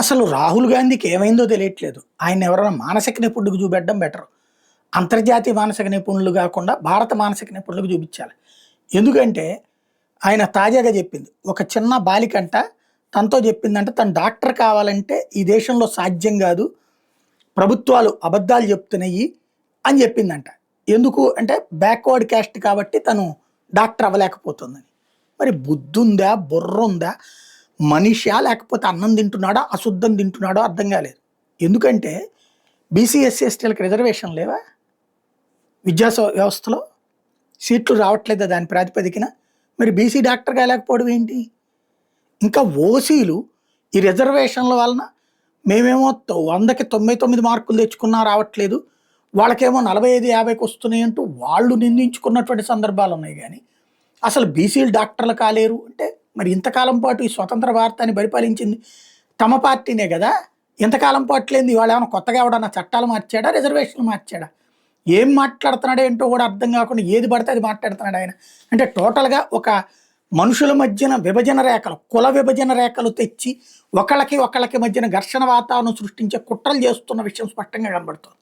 అసలు రాహుల్ గాంధీకి ఏమైందో తెలియట్లేదు. ఆయన ఎవరైనా మానసిక నిపుణుడికి చూపెట్టడం బెటర్. అంతర్జాతీయ మానసిక నిపుణులు కాకుండా భారత మానసిక నిపుణులకు చూపించాలి. ఎందుకంటే ఆయన తాజాగా చెప్పింది. ఒక చిన్న బాలికంట తనతో చెప్పిందంటే తను డాక్టర్ కావాలంటే ఈ దేశంలో సాధ్యం కాదు. ప్రభుత్వాలు అబద్ధాలు చెప్తున్నాయి అని చెప్పిందంట. ఎందుకు అంటే బ్యాక్వర్డ్ క్యాస్ట్ కాబట్టి తను డాక్టర్ అవ్వలేకపోతుందని. మరి బుద్ధుందా? బుర్రుందా? మనిషా? లేకపోతే అన్నం తింటున్నాడో, అశుద్ధం తింటున్నాడో అర్థం కాలేదు. ఎందుకంటే బీసీ, ఎస్సీ, ఎస్టీలకు రిజర్వేషన్ లేవా వ్యవస్థలో? సీట్లు రావట్లేదా దాని ప్రాతిపదికన? మరి బీసీ డాక్టర్ కాలేకపోవడం ఏంటి? ఇంకా ఓసీలు ఈ రిజర్వేషన్ల వలన మేమేమో 100కి 99 మార్కులు తెచ్చుకున్నా రావట్లేదు, వాళ్ళకేమో 45, 50కి వస్తున్నాయి అంటూ వాళ్ళు నిందించుకున్నటువంటి సందర్భాలు ఉన్నాయి. కానీ అసలు బీసీలు డాక్టర్లు కాలేరు అంటే మరి ఇంతకాలం పాటు ఈ స్వతంత్ర భారతాన్ని పరిపాలించింది తమ పార్టీనే కదా. ఇంతకాలం పాటు లేని వాళ్ళు ఏమైనా కొత్తగా ఎవడన్నా చట్టాలు మార్చాడా, రిజర్వేషన్లు మార్చాడా? ఏం మాట్లాడుతున్నాడు ఏంటో కూడా అర్థం కాకుండా ఏది పడితే అది మాట్లాడుతున్నాడు ఆయన. అంటే టోటల్గా ఒక మనుషుల మధ్యన విభజన రేఖలు, కుల విభజన రేఖలు తెచ్చి ఒకళ్ళకి మధ్యన ఘర్షణ వాతావరణం సృష్టించే కుట్రలు చేస్తున్న విషయం స్పష్టంగా కనబడుతుంది.